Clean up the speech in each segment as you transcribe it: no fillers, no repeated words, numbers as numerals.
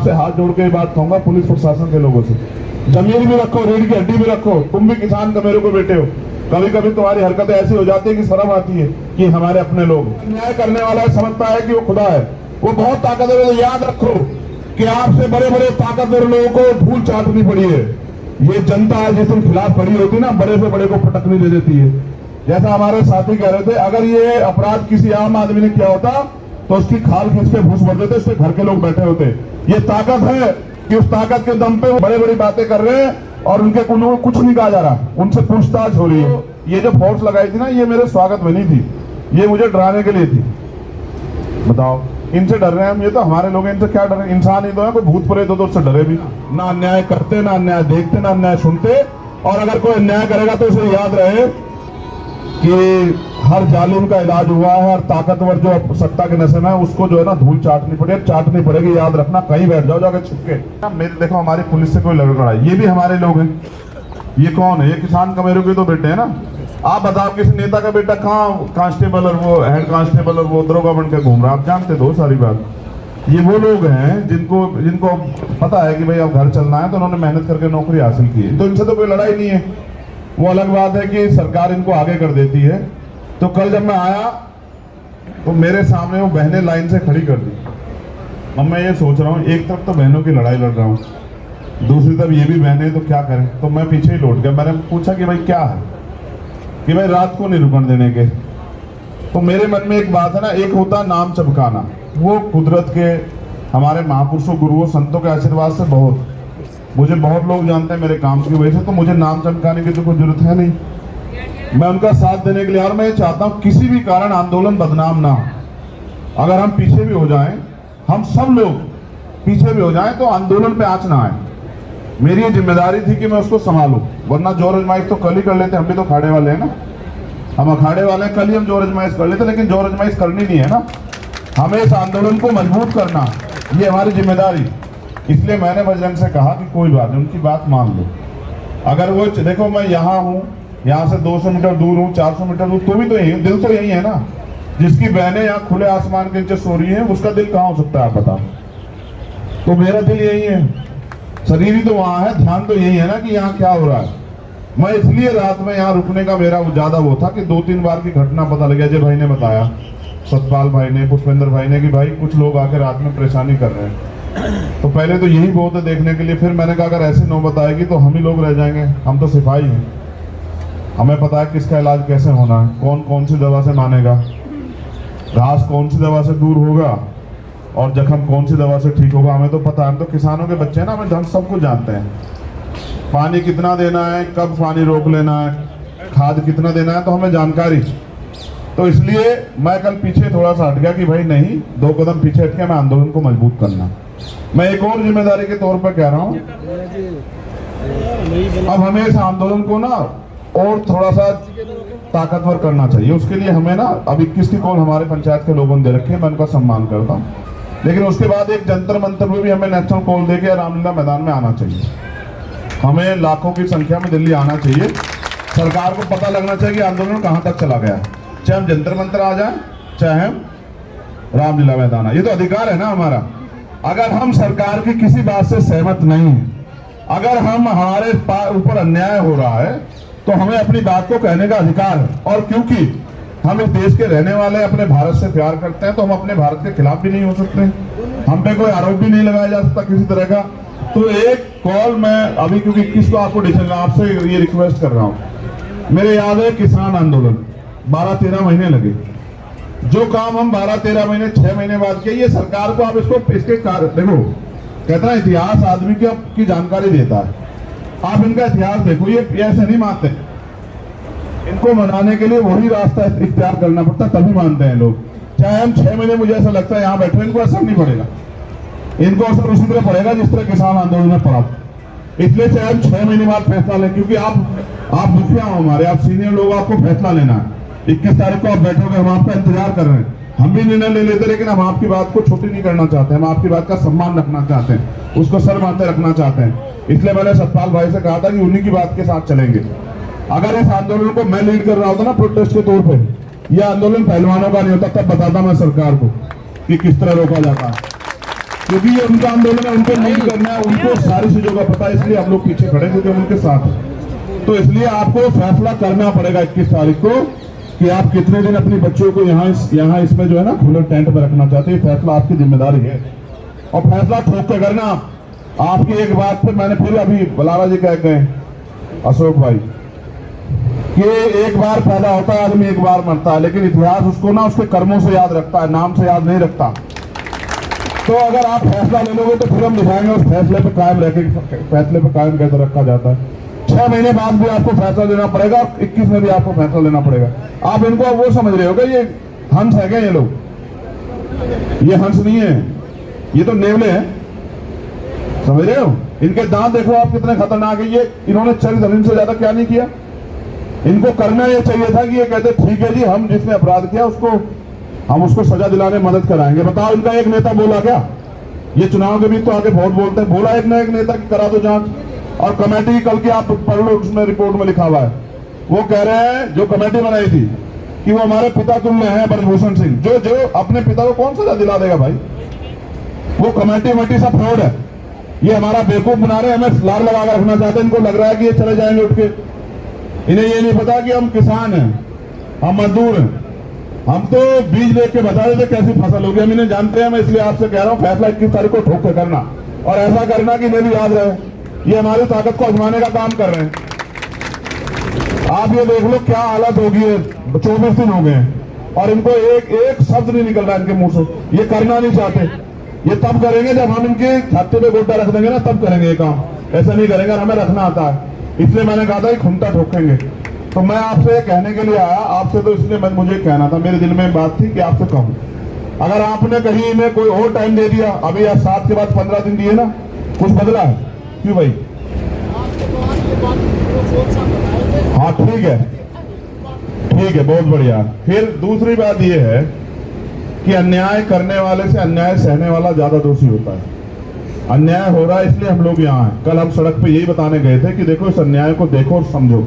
आपसे हाथ जोड़ के बात कहूंगा पुलिस प्रशासन के लोगों से, जमीन भी रखो, रीढ़ की हड्डी भी रखो, तुम भी किसान का मेरे को बेटे हो, कभी कभी तुम्हारी हरकतें ऐसी हो जाती है कि शर्म आती है कि हमारे अपने लोग। न्याय करने वाला समझता है कि वो खुदा है, वो बहुत ताकतवर है। याद रखो कि आपसे बड़े बड़े ताकतवर लोगों को धूल चाटनी पड़ी है। ये जनता है जिस दिन खिलाफ खड़ी होती ना, बड़े से बड़े को पटकनी दे देती है। जैसा हमारे साथी कह रहे थे, अगर ये अपराध किसी आम आदमी ने किया होता तो उसकी खाल खींच के भूस भर देते, उसके घर के लोग बैठे होते। ये ताकत है कि उस ताकत के दम पे वो बड़े बड़ी बातें कर रहे हैं और उनके कुछ नहीं कहा जा रहा, उनसे पूछताछ हो रही है। ये जो फोर्स लगाई थी ना, ये मेरे स्वागत में नहीं थी, ये मुझे डराने के लिए थी। बताओ, इनसे डर रहे हैं हम? ये तो हमारे लोग हैं, इनसे क्या डर रहे? इंसान ही तो है, कोई भूत प्रेत हो तो उससे डरे भी ना अन्याय करते, ना अन्याय देखते, ना अन्याय सुनते। और अगर कोई अन्याय करेगा तो उसे याद रहे कि हर जालिम का इलाज हुआ है, हर ताकतवर जो सत्ता के नशे में है उसको जो है ना धूल चाटनी पड़ेगी। याद रखना, कहीं बैठ जाओ जाकर छिपके। मेरे देखो, हमारी पुलिस से कोई लड़ाई, ये भी हमारे लोग हैं। ये कौन है? ये किसान कमेरों के तो बेटे है ना। आप बताओ, किसी नेता का बेटा कहाँ कांस्टेबल और वो हेड कांस्टेबल और वो दरोगा बन के घूम रहा? आप जानते दो सारी बात। ये वो लोग हैं जिनको पता है कि भाई अब घर चलना है, तो उन्होंने मेहनत करके नौकरी हासिल की है, तो इनसे तो कोई लड़ाई नहीं है। वो अलग बात है कि सरकार इनको आगे कर देती है। तो कल जब मैं आया तो मेरे सामने वो बहनें लाइन से खड़ी कर दी। अब मैं ये सोच रहा हूँ, एक तरफ तो बहनों की लड़ाई लड़ रहा हूँ, दूसरी तरफ ये भी बहनें, तो क्या करें? तो मैं पीछे ही लौट गया। मैंने पूछा कि भाई क्या है, कि भाई रात को नहीं रुकने देने के। तो मेरे मन में एक बात है ना, एक होता नाम चमकाना, वो कुदरत के, हमारे महापुरुषों गुरुओं संतों के आशीर्वाद से मुझे बहुत लोग जानते हैं मेरे काम की वजह से, तो मुझे नाम चमकाने की तो कोई जरूरत है नहीं। मैं उनका साथ देने के लिए, और मैं ये चाहता हूँ किसी भी कारण आंदोलन बदनाम ना हो। अगर हम पीछे भी हो जाएं, हम सब लोग पीछे भी हो जाएं, तो आंदोलन पे आंच ना आए। मेरी ये जिम्मेदारी थी कि मैं उसको संभालूं, वरना जोर आजमाइश तो कल ही कर लेते। हम भी तो अखाड़े वाले हैं ना, हम अखाड़े वाले हैं, कल ही हम जोर आजमाइश कर लेते, लेकिन जोर आजमाइश करनी नहीं है ना, हमें इस आंदोलन को मजबूत करना, ये हमारी जिम्मेदारी। इसलिए मैंने बजरंग से कहा कि कोई बात नहीं, उनकी बात मान लो। अगर वो देखो, मैं यहाँ हूँ, यहाँ से 200 मीटर दूर हूँ, 400 मीटर दूर, तो भी तो यही, दिल तो यही है ना। जिसकी बहनें यहाँ खुले आसमान के नीचे सो रही हैं, उसका दिल कहाँ हो सकता है आप बताओ? तो मेरा दिल यही है, शरीर ही तो वहाँ है, ध्यान तो यही है ना कि यहाँ क्या हो रहा है। मैं इसलिए रात में यहाँ रुकने का मेरा ज्यादा वो था कि 2-3 बार की घटना पता लग गया। अजय भाई ने बताया, सतपाल भाई ने, पुष्पेंद्र भाई ने, कि भाई कुछ लोग आकर रात में परेशानी कर रहे हैं। तो पहले तो यही बहुत है देखने के लिए, फिर मैंने कहा अगर ऐसी नौबत आएगी तो हम ही लोग रह जाएंगे। हम तो सिपाही हैं, हमें पता है किसका इलाज कैसे होना है, कौन सी दवा से मानेगा, घास कौन सी दवा से दूर होगा और जख्म कौन सी दवा से ठीक होगा, हमें तो पता है। हम तो किसानों के बच्चे हैं ना, हमें सब कुछ जानते हैं। पानी कितना देना है, कब पानी रोक लेना है, खाद कितना देना है, तो हमें जानकारी। तो इसलिए मैं कल पीछे थोड़ा सा हट गया कि भाई नहीं, 2 कदम पीछे हट के मैं आंदोलन को मजबूत करना। मैं एक और जिम्मेदारी के तौर पर कह रहा हूँ, अब हमें इस आंदोलन को ना और थोड़ा सा ताकतवर करना चाहिए। उसके लिए हमें ना अब 21 की कॉल हमारे पंचायत के लोगों ने दे रखी है, मैं उनका सम्मान करता हूँ। लेकिन उसके बाद एक जंतर मंतर में भी हमें नेशनल कॉल देके रामलीला मैदान में आना चाहिए। हमें लाखों की संख्या में दिल्ली आना चाहिए। सरकार को पता लगना चाहिए कि आंदोलन कहाँ तक चला गया, चाहे हम जंतर मंतर आ जाए, चाहे हम रामलीला मैदान आए, ये तो अधिकार है ना हमारा। अगर हम सरकार की किसी बात से सहमत नहीं है, अगर हमारे ऊपर अन्याय हो रहा है, तो हमें अपनी बात को कहने का अधिकार है। और क्योंकि हम इस देश के रहने वाले, अपने भारत से प्यार करते हैं, तो हम अपने भारत के खिलाफ भी नहीं हो सकते, हम पे कोई आरोप भी नहीं लगाया जा सकता किसी तरह का। तो एक कॉल मैं अभी, क्योंकि 21 को आपको डिसीजन, आपसे ये रिक्वेस्ट कर रहा हूँ। मेरे याद है किसान आंदोलन 12-13 महीने लगे, जो काम हम 12-13 महीने 6 महीने बाद किए, ये सरकार को आप इसके देखो, कहता है इतिहास आदमी की जानकारी देता है। आप इनका इतिहास देखो, ये ऐसे नहीं मानते, इनको मनाने के लिए वही रास्ता इख्तियार करना पड़ता, तभी मानते हैं लोग। चाहे हम 6 महीने, मुझे ऐसा लगता है यहाँ बैठे, इनको असर नहीं पड़ेगा, इनको असर उसी तरह पड़ेगा जिस तरह किसान आंदोलन में पड़ा। इसलिए चाहे हम 6 महीने बाद फैसला लें, क्योंकि आप मुखिया हो हमारे, आप सीनियर लोग, आपको फैसला लेना है। 21 तारीख को आप बैठोगे, हम आपका इंतजार कर रहे हैं। हम भी निर्णय ले लेते, लेकिन हम आपकी बात को छोटी नहीं करना चाहते, हम आपकी बात का सम्मान रखना चाहते हैं, उसको सर माथे रखना चाहते हैं। इसलिए मैंने सतपाल भाई से कहा था कि उन्हीं की बात के साथ चलेंगे। अगर इस आंदोलन को मैं लीड कर रहा होता ना प्रोटेस्ट के तौर पे, यह आंदोलन पहलवानों का नहीं होता, तब बताता मैं सरकार को कि किस तरह रोका जाता है। क्योंकि ये उनका आंदोलन है, उनको नहीं करना है, उनको सारी चीजों का पता है, इसलिए हम लोग पीछे खड़े क्योंकि हम उनके साथ हैं। तो इसलिए आपको फैसला करना पड़ेगा 21 तारीख को कि आप कितने दिन अपनी बच्चों को यहाँ इसमें जो है ना खुले टेंट में रखना चाहते हैं। फैसला आपकी जिम्मेदारी है और फैसला ठोक के करना। आपकी एक बात पे मैंने फिर अभी बलारा जी कह गए अशोक भाई कि एक बार पैदा होता है आदमी, एक बार मरता है, लेकिन इतिहास उसको ना उसके कर्मों से याद रखता है, नाम से याद नहीं रखता। तो अगर आप फैसला ले लोगे तो फिर हम दिखाएंगे उस फैसले पे कायम रह के, फैसले पे कायम कैसे रखा जाता है। 6 महीने बाद भी आपको फैसला लेना पड़ेगा, 21 में भी आपको फैसला लेना पड़ेगा। आप इनको वो समझ रहे हो क्या ये हंस है क्या? ये लोग, ये हंस नहीं है, ये तो नेवले हैं, समझ रहे हो? इनके दांत देखो आप कितने खतरनाक है। ये इन्होंने 40 दिन से ज्यादा क्या नहीं किया। इनको करना ये चाहिए था कि ये कहते ठीक है जी, हम जिसने अपराध किया हम उसको सजा दिलाने में मदद कराएंगे। बताओ इनका एक नेता बोला क्या? ये चुनाव के बीच तो आगे बहुत बोलते हैं, बोला एक ना एक नेता की करा दो जांच। और कमेटी कल की आप पढ़ लो, उसमें रिपोर्ट में लिखा हुआ है, वो कह रहे हैं जो कमेटी बनाई थी कि वो हमारे पिता तुल्य हैं ब्रजभूषण सिंह। जो अपने पिता को कौन सजा दिला देगा भाई? वो कमेटी सब फ्रॉड है। ये हमारा बेवकूफ बना रहे हैं, हमें लार लगा कर रखना चाहते हैं। इनको लग रहा है कि ये चले जाएंगे उठ के। इन्हें ये नहीं पता कि हम किसान हैं, हम मजदूर हैं। हम तो बीज देख के बता देते कैसी फसल होगी, हम इन्हें जानते हैं। मैं इसलिए आपसे कह रहा हूं फैसला 21 तारीख को ठोक के करना, और ऐसा करना कि इन्हें भी याद रहे ये हमारी ताकत को आजमाने का काम कर रहे हैं। आप ये देख लो क्या हालत होगी है। 24 दिन हो गए हैं और इनको एक शब्द नहीं निकल रहा इनके मुंह से। ये करना नहीं चाहते। ये तब करेंगे जब हम इनके छाते पे गोटा रख देंगे ना, तब करेंगे ये काम। ऐसा नहीं करेंगे, हमें रखना आता है। इसलिए मैंने कहा था कि खुंटा ठोकेंगे। तो मैं आपसे कहने के लिए आया, आपसे तो इसलिए मुझे कहना था, मेरे दिल में बात थी कि आपसे कहूं। अगर आपने कहीं में कोई और टाइम दे दिया, अभी आप 7 के बाद 15 दिन दिए ना, कुछ बदला है? क्यों भाई? हाँ ठीक है, बहुत बढ़िया। फिर दूसरी बात यह है कि अन्याय करने वाले से अन्याय सहने वाला ज्यादा दोषी होता है। अन्याय हो रहा है इसलिए हम लोग यहाँ हैं। कल हम सड़क पे यही बताने गए थे कि देखो इस अन्याय को देखो और समझो।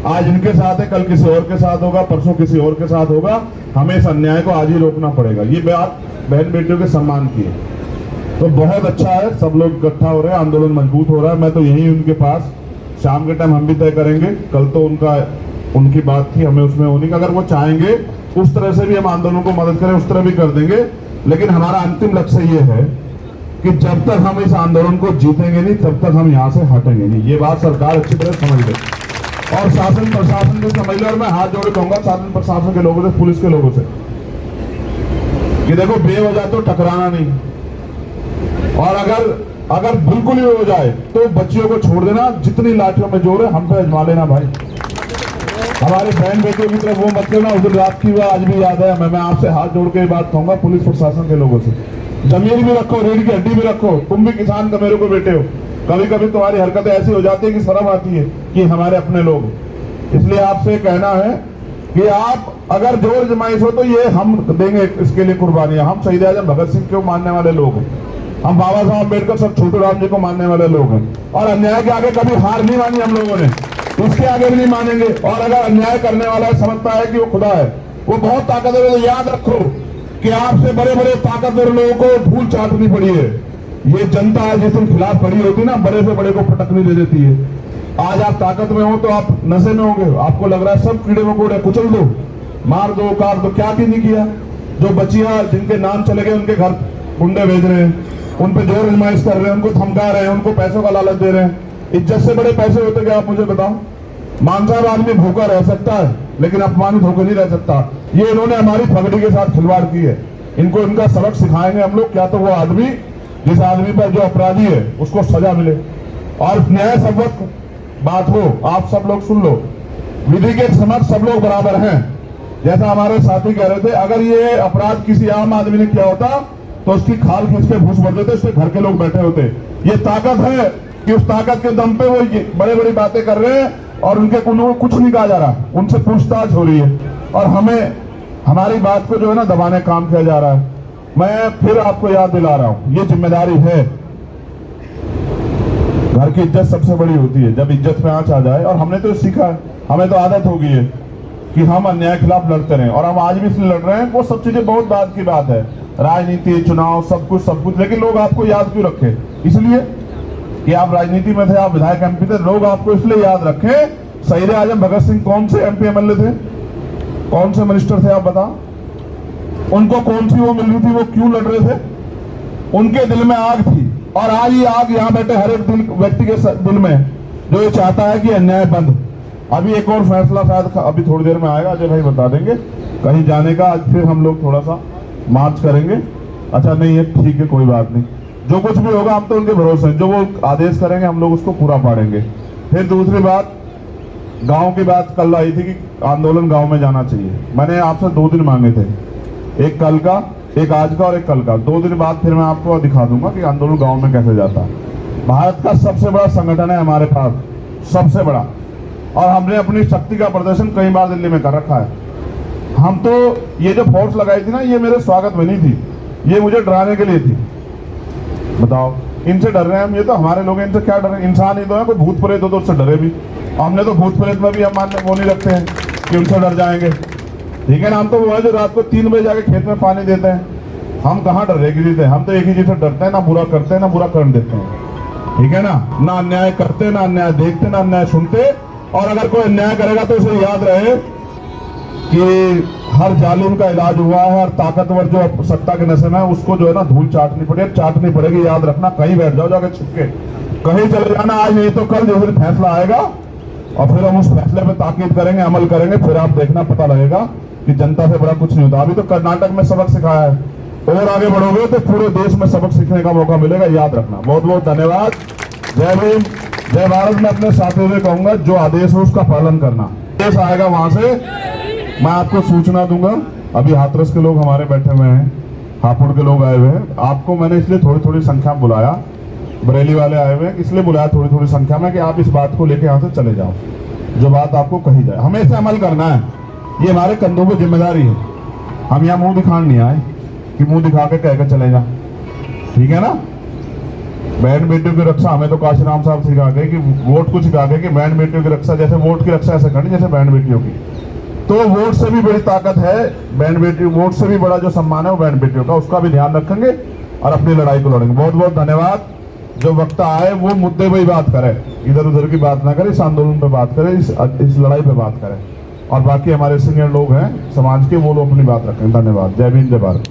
आज इनके साथ है, कल किसी और के साथ होगा, परसों किसी और के साथ होगा। हमें इस अन्याय को आज ही रोकना पड़ेगा। ये बात बहन बेटियों के सम्मान की है। तो बहुत अच्छा है, सब लोग इकट्ठा हो रहे हैं, आंदोलन मजबूत हो रहा है। मैं तो यही उनके पास शाम के टाइम हम भी तय करेंगे। कल तो उनकी बात थी, हमें उसमें होनी। अगर वो चाहेंगे उस तरह से भी हम आंदोलन को मदद करें, उस तरह भी कर देंगे। लेकिन हमारा अंतिम लक्ष्य ये है कि जब तक हम इस आंदोलन को जीतेंगे नहीं, तब तक हम यहाँ से हटेंगे नहीं। ये बात सरकार अच्छी तरह समझ ले और शासन प्रशासन भी समझ ले। और मैं हाथ जोड़ कहूंगा शासन प्रशासन के लोगों से, पुलिस के लोगों से कि देखो बेवजह तो टकराना नहीं। और अगर बिल्कुल ही हो जाए तो बच्चियों को छोड़ देना। जितनी लाठियों में जोर है हम पे आजमा लेना भाई। हमारे बहन बेटियों की तरफ वो मत करना। उस दिन रात की बात आज भी याद है। मैं आपसे हाथ जोड़ के बात कहूंगा पुलिस प्रशासन के लोगों से, जमीन भी रखो, रीढ़ की हड्डी भी रखो। तुम भी किसान का मेरे को बेटे हो। कभी कभी तुम्हारी हरकतें ऐसी हो जाती है कि शर्म आती है कि हमारे अपने लोग। इसलिए आपसे कहना है कि आप अगर जोर जमाइश हो तो ये हम देंगे इसके लिए कुर्बानियां। हम शहीद आजम भगत सिंह को मानने वाले लोग हैं, हम बाबा साहब अम्बेडकर सब छोटू राम जी को मानने वाले लोग हैं। और अन्याय के आगे कभी हार नहीं मानी हम लोगों ने, उसके आगे भी नहीं मानेंगे। और अगर अन्याय करने वाला समझता है कि वो खुदा है, वो बहुत ताकतवर है, तो याद रखो कि आपसे बड़े बड़े ताकतवर लोगों को धूल चाटनी पड़ी है। ये जनता है जिस दिन खिलाफ खड़ी होती ना, बड़े से बड़े को पटकनी दे देती है। आज आप ताकत में हो तो आप नशे में होंगे, आपको लग रहा है सब कीड़े मकोड़े कुचल दो, मार दो, काट दो। क्या नहीं किया? जो बच्चियां जिनके नाम चले गए उनके घर गुंडे भेज रहे हैं, उन पे जोर आजमाइश कर रहे हैं, उनको धमका रहे हैं, उनको पैसों का लालच दे रहे हैं। इज्जत से बड़े पैसे होते क्या? आप मुझे बताओ। मानसाब आदमी भूखा रह सकता है लेकिन अपमानित होकर नहीं रह सकता। ये इन्होंने हमारी पगड़ी के साथ खिलवाड़ की है। इनको इनका सबक सिखाएंगे हम लोग। क्या तो वो आदमी, जिस आदमी पर जो अपराधी है उसको सजा मिले और न्याय सबक बात हो। आप सब लोग सुन लो, विधि के समक्ष सब लोग बराबर हैं। जैसा हमारे साथी कह रहे थे, अगर ये अपराध किसी आम आदमी ने किया होता तो उसकी खाल खींच के भूस भर देते, उसके घर के लोग बैठे होते। ये ताकत है कि उस ताकत के दम पे वो बड़े बड़ी बातें कर रहे हैं और उनके कुछ नहीं कहा जा रहा, उनसे पूछताछ हो रही है और हमें हमारी बात को जो है ना दबाने काम किया जा रहा है। मैं फिर आपको याद दिला रहा हूं, ये जिम्मेदारी है। घर की इज्जत सबसे बड़ी होती है, जब इज्जत में आंच आ जाए। और हमने तो सीखा है, हमें तो आदत हो गई है कि हम अन्याय के खिलाफ लड़ते रहे, और हम आज भी इसलिए लड़ रहे हैं। वो सब चीजें बहुत बाद की बात है, राजनीति, चुनाव, सब कुछ, लेकिन लोग आपको याद क्यों रखे? इसलिए कि आप राजनीति में थे, आप विधायक एमपी थे, लोग आपको इसलिए याद रखे। शहीद आजम भगत सिंह कौन से एमपी एमएलए थे, कौन से मिनिस्टर थे, आप बताओ? उनको कौन सी वो मिल रही थी, वो क्यों लड़ रहे थे? उनके दिल में आग थी, और आज ये आग यहाँ बैठे हर एक व्यक्ति के दिल में, जो ये चाहता है कि अन्याय बंद। अभी एक और फैसला शायद अभी थोड़ी देर में आएगा, अजय भाई बता देंगे, कहीं जाने का। आज फिर हम लोग थोड़ा सा मार्च करेंगे। अच्छा नहीं है, ठीक है, कोई बात नहीं, जो कुछ भी होगा हम तो उनके भरोसे हैं, जो वो आदेश करेंगे हम लोग उसको पूरा पाड़ेंगे। फिर दूसरी बात, गांव की बात कल आई थी कि आंदोलन गांव में जाना चाहिए। मैंने आपसे 2 दिन मांगे थे, एक कल का, एक आज का और एक कल का। 2 दिन बाद फिर मैं आपको दिखा दूंगा कि आंदोलन गांव में कैसे जाता है। भारत का सबसे बड़ा संगठन है हमारे पास, सबसे बड़ा, और हमने अपनी शक्ति का प्रदर्शन कई बार दिल्ली में कर रखा है। हम तो ये जो फोर्स लगाई थी ना, ये मेरे स्वागत में नहीं थी, ये मुझे डराने के लिए थी। बताओ, इनसे डर रहे हैं हम? ये तो हमारे लोग हैं, इनसे क्या डर रहे हैं? इंसान ही तो है, कोई भूत प्रेत हो तो उससे डरे भी। हमने तो भूत प्रेत में भी हम वो नहीं रखते हैं कि उनसे डर जाएंगे, ठीक है ना? हम तो वो है जो रात को 3 बजे जाके खेत में पानी देते हैं। हम कहाँ डर रहे किसी से? हम तो एक ही चीज से डरते हैं, ना बुरा करते हैं ना बुरा करने देते हैं, ठीक है ना? ना अन्याय करते, ना अन्याय देखते, ना अन्याय सुनते। और अगर कोई अन्याय करेगा तो उसे याद रहे कि हर जालिम का इलाज हुआ है, हर ताकतवर जो सत्ता के नशे में है उसको जो है ना धूल चाटनी पड़ेगी। याद रखना, कहीं बैठ जाओ जाके छुपके, कहीं चले जाना, आज नहीं तो कल जो फैसला आएगा और फिर हम उस फैसले पे ताकीद करेंगे, अमल करेंगे। फिर आप देखना, पता लगेगा कि जनता से बड़ा कुछ नहीं होता। अभी तो कर्नाटक में सबक सिखाया है, और आगे बढ़ोगे तो पूरे देश में सबक सीखने का मौका मिलेगा, याद रखना। बहुत बहुत धन्यवाद। जय भीम, जय भारत। मैं अपने साथियों से कहूंगा, जो आदेश हो उसका पालन करना। आदेश आएगा वहां से मैं आपको सूचना दूंगा। अभी हाथरस के लोग हमारे बैठे हुए हैं, हापुड़ के लोग आए हुए हैं। आपको मैंने इसलिए थोड़ी थोड़ी संख्या में बुलाया, बरेली वाले आए हुए हैं, इसलिए बुलाया थोड़ी थोड़ी संख्या में कि आप इस बात को लेके यहाँ से चले जाओ, जो बात आपको कही जाए। हमें इसे अमल करना है, ये हमारे कंधों पर जिम्मेदारी है। हम यहाँ मुंह दिखाने नहीं आए कि मुंह दिखा के कह के चले जा, ठीक है ना? बहन बेटियों की रक्षा हमें तो काशीराम साहब सिखा गए कि वोट को सिखा गए कि बहन बेटियों की रक्षा, जैसे वोट की रक्षा ऐसे करनी जैसे बहन बेटियों की। तो वोट से भी बड़ी ताकत है बहन बेटी, वोट से भी बड़ा जो सम्मान है वो बहन बेटियों का, उसका भी ध्यान रखेंगे और अपनी लड़ाई को लड़ेंगे। बहुत बहुत धन्यवाद। जो वक्त आए वो मुद्दे पर ही बात करे, इधर उधर की बात ना करे, इस आंदोलन पे बात करे, इस लड़ाई पे बात करें। और बाकी हमारे सीनियर लोग हैं समाज के, वो लोग अपनी बात रखें। धन्यवाद। जय भीम, जय भारत।